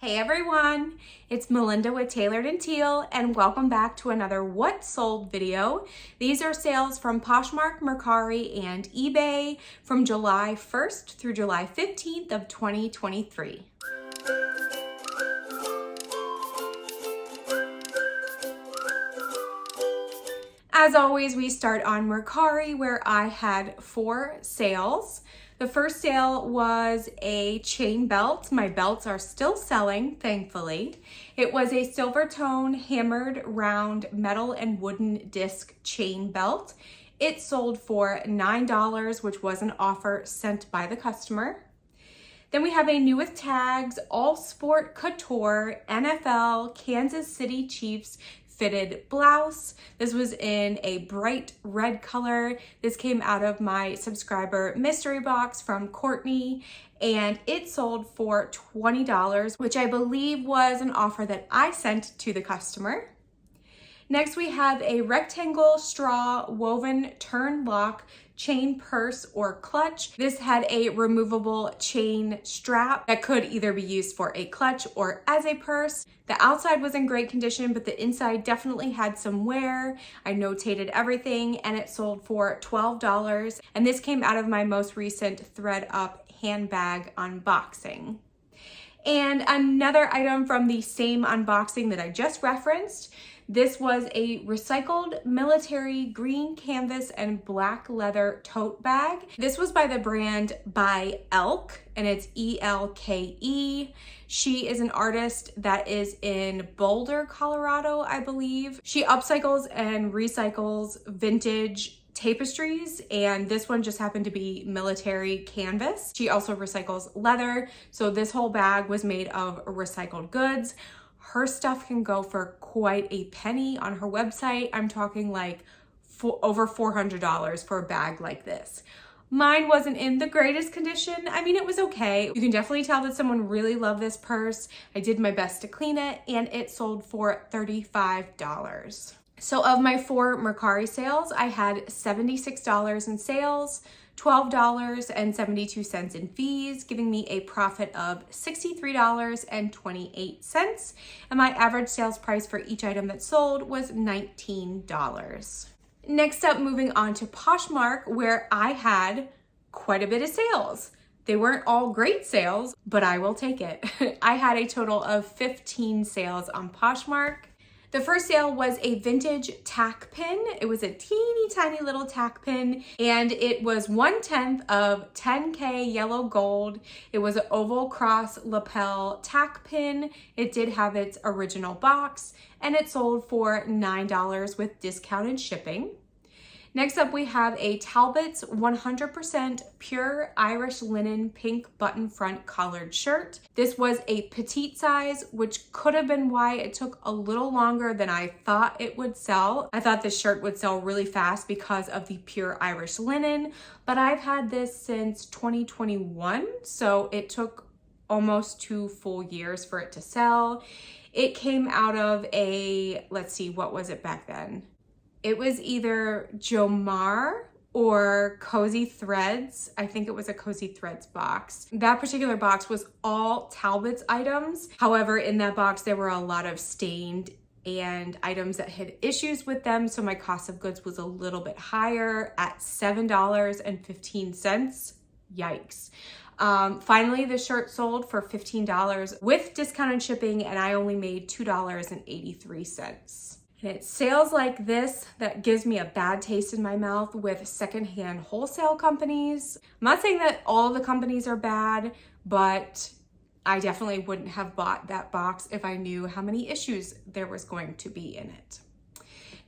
Hey everyone, it's Melinda with Tailored and Teal, and welcome back to another What Sold video. These are sales from Poshmark, Mercari, and eBay from July 1st through July 15th of 2023. As always, we start on Mercari, where I had 4 sales. The first sale was a chain belt. My belts are still selling, thankfully. It was a silver tone hammered round metal and wooden disc chain belt. It sold for $9, which was an offer sent by the customer. Then we have a new with tags, all sport couture, NFL, Kansas City Chiefs fitted blouse. This was in a bright red color. This came out of my subscriber mystery box from Courtney, and it sold for $20, which I believe was an offer that I sent to the customer. Next, we have a rectangle straw woven turn lock chain purse or clutch. This had a removable chain strap that could either be used for a clutch or as a purse. The outside was in great condition, but the inside definitely had some wear. I notated everything, and it sold for $12. And this came out of my most recent thread up handbag unboxing. And another item from the same unboxing that I just referenced. This was a recycled military green canvas and black leather tote bag. This was by the brand By Elke, and it's E-L-K-E. She is an artist that is in Boulder, Colorado, I believe. She upcycles and recycles vintage tapestries, and this one just happened to be military canvas. She also recycles leather, so this whole bag was made of recycled goods. Her stuff can go for quite a penny on her website. I'm talking like over $400 for a bag like this. Mine wasn't in the greatest condition. I mean, it was okay. You can definitely tell that someone really loved this purse. I did my best to clean it, and it sold for $35. So of my 4 Mercari sales, I had $76 in sales, $12.72 in fees, giving me a profit of $63.28. And my average sales price for each item that sold was $19. Next up, moving on to Poshmark, where I had quite a bit of sales. They weren't all great sales, but I will take it. I had a total of 15 sales on Poshmark. The first sale was a vintage tack pin. It was a teeny tiny little tack pin, and it was 1/10 of 10K yellow gold. It was an oval cross lapel tack pin. It did have its original box, and it sold for $9 with discounted shipping. Next up, we have a Talbot's 100% pure Irish linen pink button front collared shirt. This was a petite size, which could have been why it took a little longer than I thought it would sell. I thought this shirt would sell really fast because of the pure Irish linen, but I've had this since 2021, so it took almost 2 full years for it to sell. It came out of a, let's see, what was it back then? It was either Jomar or Cozy Threads. I think it was a Cozy Threads box. That particular box was all Talbot's items. However, in that box, there were a lot of stained and items that had issues with them, so my cost of goods was a little bit higher at $7.15. Yikes. Finally, the shirt sold for $15 with discounted shipping, and I only made $2.83. And it's sales like this that gives me a bad taste in my mouth with secondhand wholesale companies. I'm not saying that all the companies are bad, but I definitely wouldn't have bought that box if I knew how many issues there was going to be in it.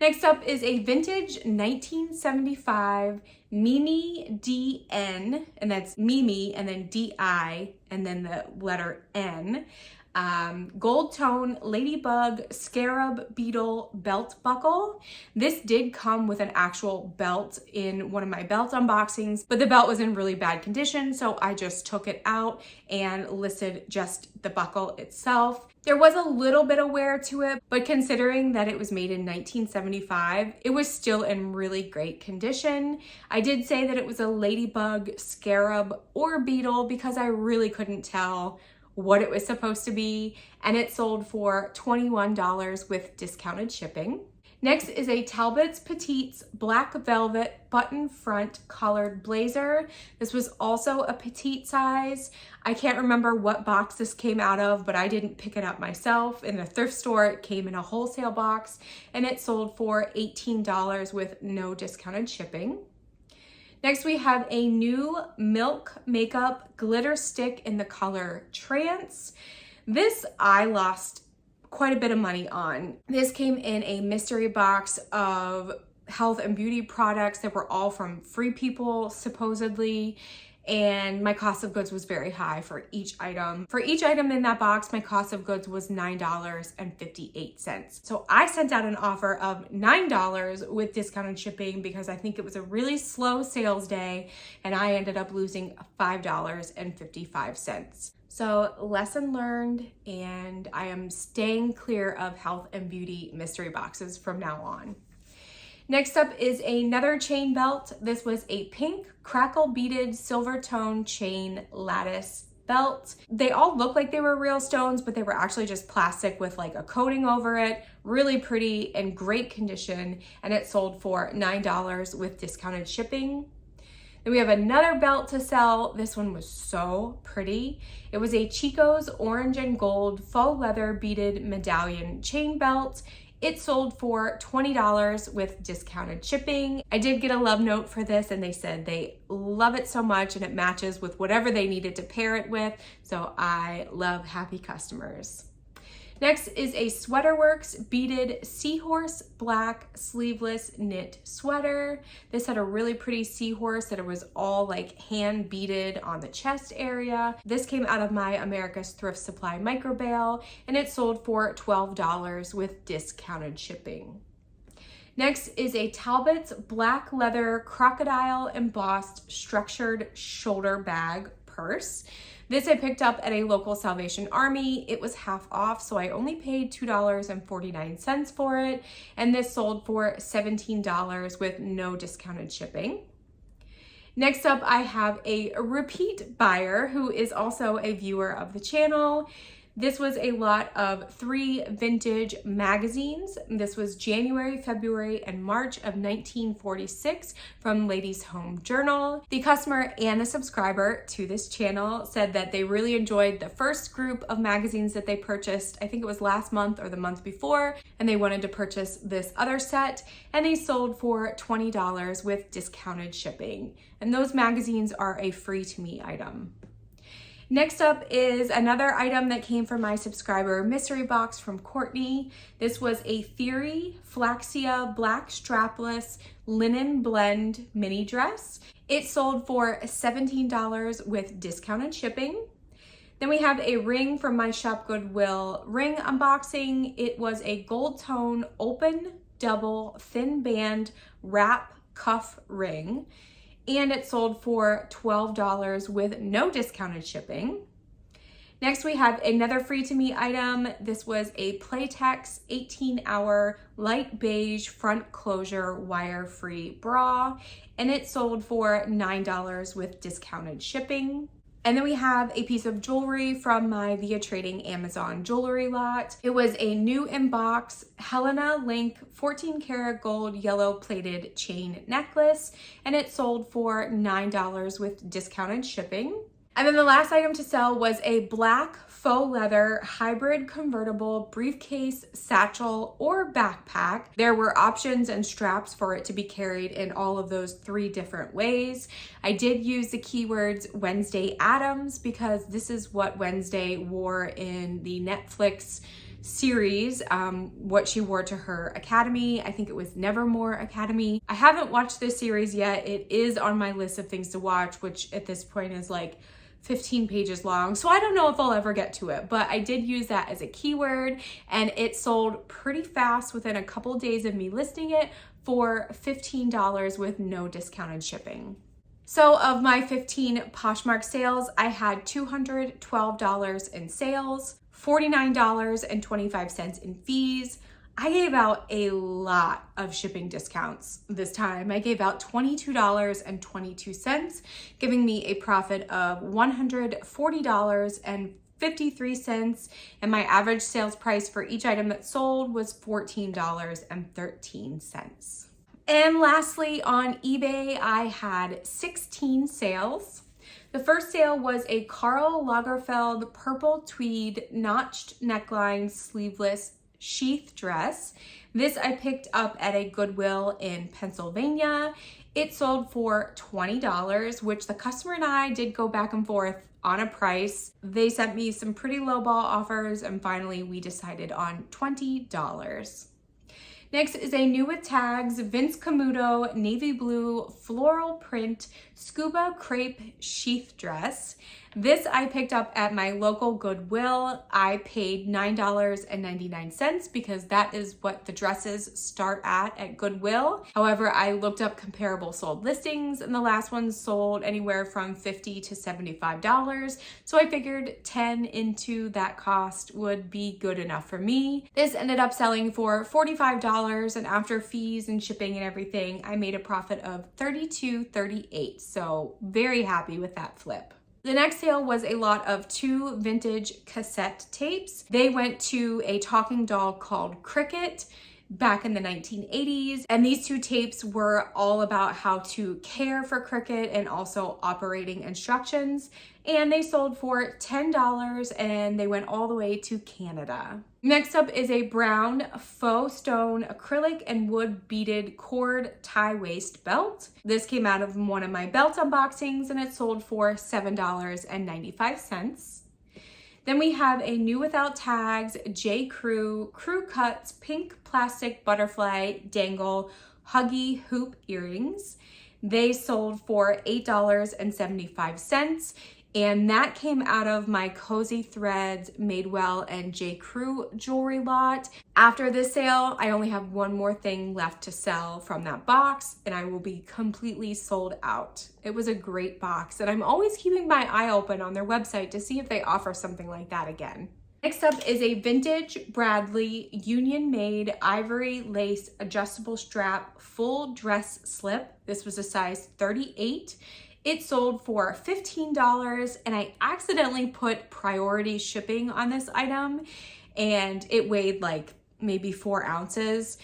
Next up is a vintage 1975 Mimi DN, and that's Mimi and then DI and then the letter N. Gold tone ladybug scarab beetle belt buckle. This did come with an actual belt in one of my belt unboxings, but the belt was in really bad condition, so I just took it out and listed just the buckle itself. There was a little bit of wear to it, but considering that it was made in 1975, it was still in really great condition. I did say that it was a ladybug, scarab, or beetle because I really couldn't tell what it was supposed to be, and it sold for $21 with discounted shipping. Next is a Talbot's Petites black velvet button front collared blazer. This was also a petite size. I can't remember what box this came out of, but I didn't pick it up myself. In a thrift store, it came in a wholesale box, and it sold for $18 with no discounted shipping. Next, we have a new Milk Makeup glitter stick in the color Trance. This I lost quite a bit of money on. This came in a mystery box of health and beauty products that were all from Free People, supposedly, and my cost of goods was very high for each item. For each item in that box, my cost of goods was $9.58. So I sent out an offer of $9 with discounted shipping because I think it was a really slow sales day, and I ended up losing $5.55. So lesson learned, and I am staying clear of health and beauty mystery boxes from now on. Next up is another chain belt. This was a pink crackle beaded silver tone chain lattice belt. They all look like they were real stones, but they were actually just plastic with like a coating over it. Really pretty and great condition, and it sold for $9 with discounted shipping. Then we have another belt to sell. This one was so pretty. It was a Chico's orange and gold faux leather beaded medallion chain belt. It sold for $20 with discounted shipping. I did get a love note for this, and they said they love it so much and it matches with whatever they needed to pair it with. So I love happy customers. Next is a Sweaterworks beaded seahorse black sleeveless knit sweater. This had a really pretty seahorse that it was all like hand beaded on the chest area. This came out of my America's Thrift Supply micro bale, and it sold for $12 with discounted shipping. Next is a Talbot's black leather crocodile embossed structured shoulder bag purse. This I picked up at a local Salvation Army. It was half off, so I only paid $2.49 for it, and this sold for $17 with no discounted shipping. Next up, I have a repeat buyer who is also a viewer of the channel. This was a lot of 3 vintage magazines. This was January, February, and March of 1946 from Ladies Home Journal. The customer and a subscriber to this channel said that they really enjoyed the first group of magazines that they purchased. I think it was last month or the month before, and they wanted to purchase this other set, and they sold for $20 with discounted shipping. And those magazines are a free to me item. Next up is another item that came from my subscriber mystery box from Courtney. This was a Theory Flaxia black strapless linen blend mini dress. It sold for $17 with discounted shipping. Then we have a ring from my Shop Goodwill ring unboxing. It was a gold tone open double thin band wrap cuff ring, and it sold for $12 with no discounted shipping. Next, we have another free to me item. This was a Playtex 18-hour light beige front closure wire-free bra, and it sold for $9 with discounted shipping. And then we have a piece of jewelry from my Via Trading Amazon jewelry lot. It was a new in box Helena Link 14 karat gold yellow plated chain necklace, and it sold for $9 with discounted shipping. And then the last item to sell was a black faux leather hybrid convertible briefcase, satchel, or backpack. There were options and straps for it to be carried in all of those 3 different ways. I did use the keywords Wednesday Addams because this is what Wednesday wore in the Netflix series, what she wore to her academy. I think it was Nevermore Academy. I haven't watched this series yet. It is on my list of things to watch, which at this point is like 15 pages long, so I don't know if I'll ever get to it, but I did use that as a keyword, and it sold pretty fast within a couple days of me listing it for $15 with no discounted shipping. So of my 15 Poshmark sales, I had $212 in sales, $49.25 in fees. I gave out a lot of shipping discounts this time. I gave out $22.22, giving me a profit of $140.50 53 cents, and my average sales price for each item that sold was $14.13. And lastly, on eBay, I had 16 sales. The first sale was a Karl Lagerfeld purple tweed notched neckline sleeveless sheath dress. This I picked up at a Goodwill in Pennsylvania. It sold for $20, which the customer and I did go back and forth on a price. They sent me some pretty lowball offers, and finally we decided on $20. Next is a new with tags Vince Camuto navy blue floral print scuba crepe sheath dress. This I picked up at my local Goodwill. I paid $9.99 because that is what the dresses start at Goodwill. However, I looked up comparable sold listings and the last one sold anywhere from $50 to $75. So I figured 10 into that cost would be good enough for me. This ended up selling for $45, and after fees and shipping and everything, I made a profit of $32.38. So very happy with that flip. The next sale was a lot of 2 vintage cassette tapes. They went to a talking doll called Cricket back in the 1980s. And these 2 tapes were all about how to care for Cricket and also operating instructions. And they sold for $10, and they went all the way to Canada. Next up is a brown faux stone acrylic and wood beaded cord tie waist belt. This came out of one of my belt unboxings, and it sold for $7.95. Then we have a new without tags J. Crew Cuts pink plastic butterfly dangle huggy hoop earrings. They sold for $8.75. And that came out of my Cozy Threads, Madewell, and J. Crew jewelry lot. After this sale, I only have one more thing left to sell from that box, and I will be completely sold out. It was a great box, and I'm always keeping my eye open on their website to see if they offer something like that again. Next up is a vintage Bradley union made ivory lace adjustable strap full dress slip. This was a size 38. It sold for $15, and I accidentally put priority shipping on this item, and it weighed like maybe 4 ounces.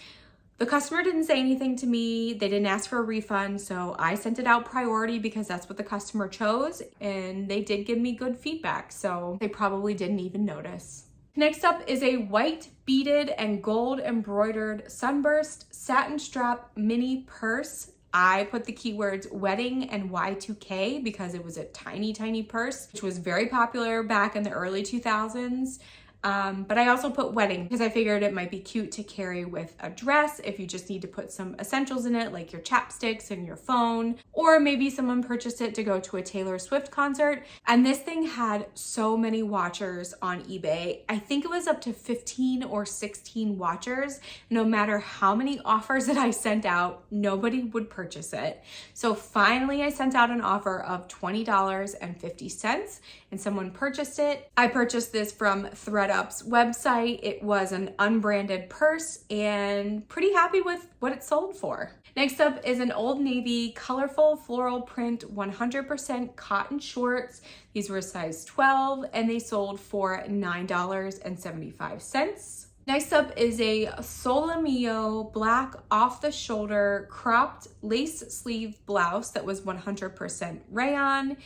The customer didn't say anything to me. They didn't ask for a refund, so I sent it out priority because that's what the customer chose, and they did give me good feedback, so they probably didn't even notice. Next up is a white beaded and gold embroidered sunburst satin strap mini purse. I put the keywords wedding and Y2K because it was a tiny, tiny purse, which was very popular back in the early 2000s. But I also put wedding because I figured it might be cute to carry with a dress if you just need to put some essentials in it, like your chapsticks and your phone, or maybe someone purchased it to go to a Taylor Swift concert. And this thing had so many watchers on eBay. I think it was up to 15 or 16 watchers. No matter how many offers that I sent out, nobody would purchase it. So finally I sent out an offer of $20.50 and someone purchased it. I purchased this from ThredUp's website. It was an unbranded purse and pretty happy with what it sold for. Next up is an Old Navy colorful floral print 100% cotton shorts. These were size 12 and they sold for $9.75. Next up is a Solomio black off-the-shoulder cropped lace sleeve blouse that was 100% rayon.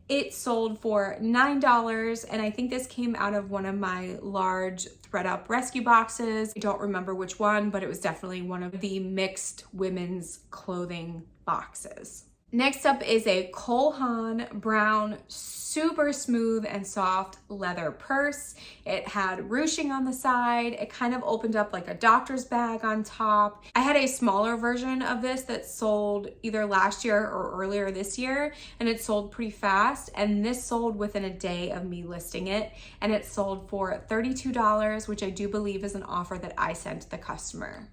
It sold for $9, and I think this came out of one of my large ThredUp rescue boxes. I don't remember which one, but it was definitely one of the mixed women's clothing boxes. Next up is a Cole Haan brown, super smooth and soft leather purse. It had ruching on the side. It kind of opened up like a doctor's bag on top. I had a smaller version of this that sold either last year or earlier this year, and it sold pretty fast. And this sold within a day of me listing it, and it sold for $32, which I do believe is an offer that I sent the customer.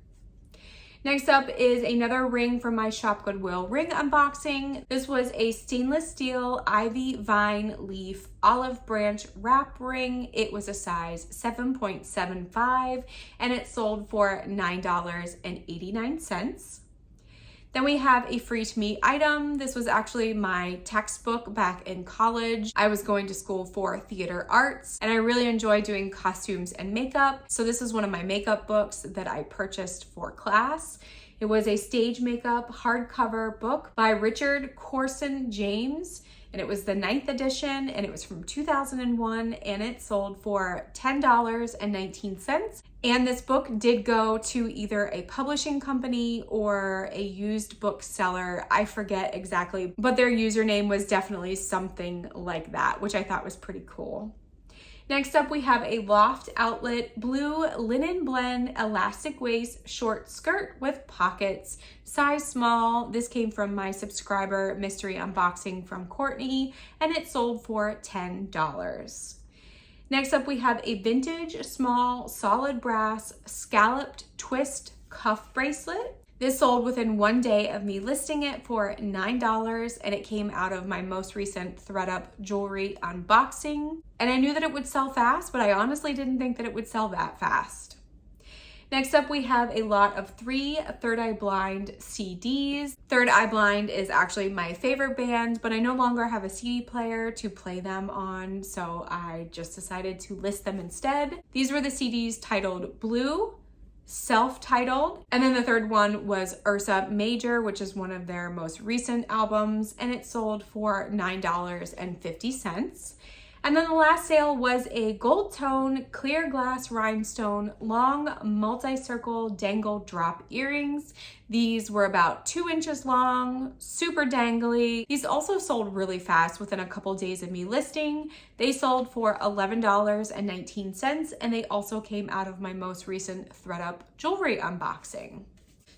Next up is another ring from my Shop Goodwill ring unboxing. This was a stainless steel ivy vine leaf olive branch wrap ring. It was a size 7.75 and it sold for $9.89. Then we have a free to me item. This was actually my textbook back in college. I was going to school for theater arts and I really enjoy doing costumes and makeup. So this is one of my makeup books that I purchased for class. It was a stage makeup hardcover book by Richard Corson James, and it was the 9th edition, and it was from 2001, and it sold for $10.19. And this book did go to either a publishing company or a used bookseller. I forget exactly, but their username was definitely something like that, which I thought was pretty cool. Next up, we have a Loft Outlet blue linen blend elastic waist short skirt with pockets, size small. This came from my subscriber mystery unboxing from Courtney, and it sold for $10. Next up, we have a vintage small solid brass scalloped twist cuff bracelet. This sold within 1 day of me listing it for $9, and it came out of my most recent ThredUp jewelry unboxing. And I knew that it would sell fast, but I honestly didn't think that it would sell that fast. Next up, we have a lot of 3 Third Eye Blind CDs. Third Eye Blind is actually my favorite band, but I no longer have a CD player to play them on, so I just decided to list them instead. These were the CDs titled Blue, self-titled, and then the third one was Ursa Major, which is one of their most recent albums, and it sold for $9.50. And then the last sale was a gold tone clear glass rhinestone long multi-circle dangle drop earrings. These were about 2 inches long, super dangly. These also sold really fast within a couple days of me listing. They sold for $11.19, and they also came out of my most recent ThredUp jewelry unboxing.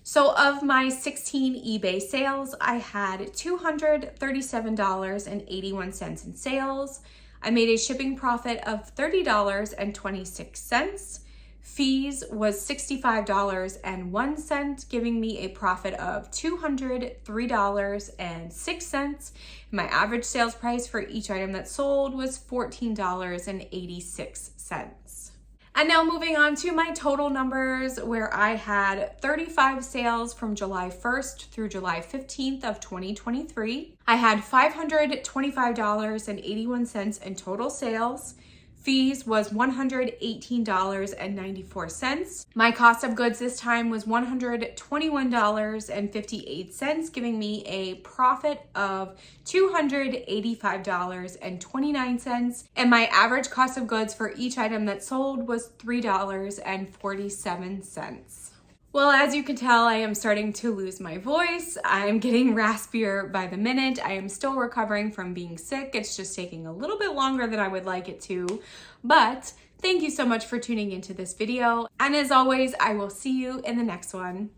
So of my 16 eBay sales, I had $237.81 in sales. I made a shipping profit of $30.26. Fees was $65.01, giving me a profit of $203.06. My average sales price for each item that sold was $14.86. And now moving on to my total numbers, where I had 35 sales from July 1st through July 15th of 2023. I had $525.81 in total sales. Fees was $118.94. My cost of goods this time was $121.58, giving me a profit of $285.29. And my average cost of goods for each item that sold was $3.47. Well, as you can tell, I am starting to lose my voice. I am getting raspier by the minute. I am still recovering from being sick. It's just taking a little bit longer than I would like it to. But thank you so much for tuning into this video. And as always, I will see you in the next one.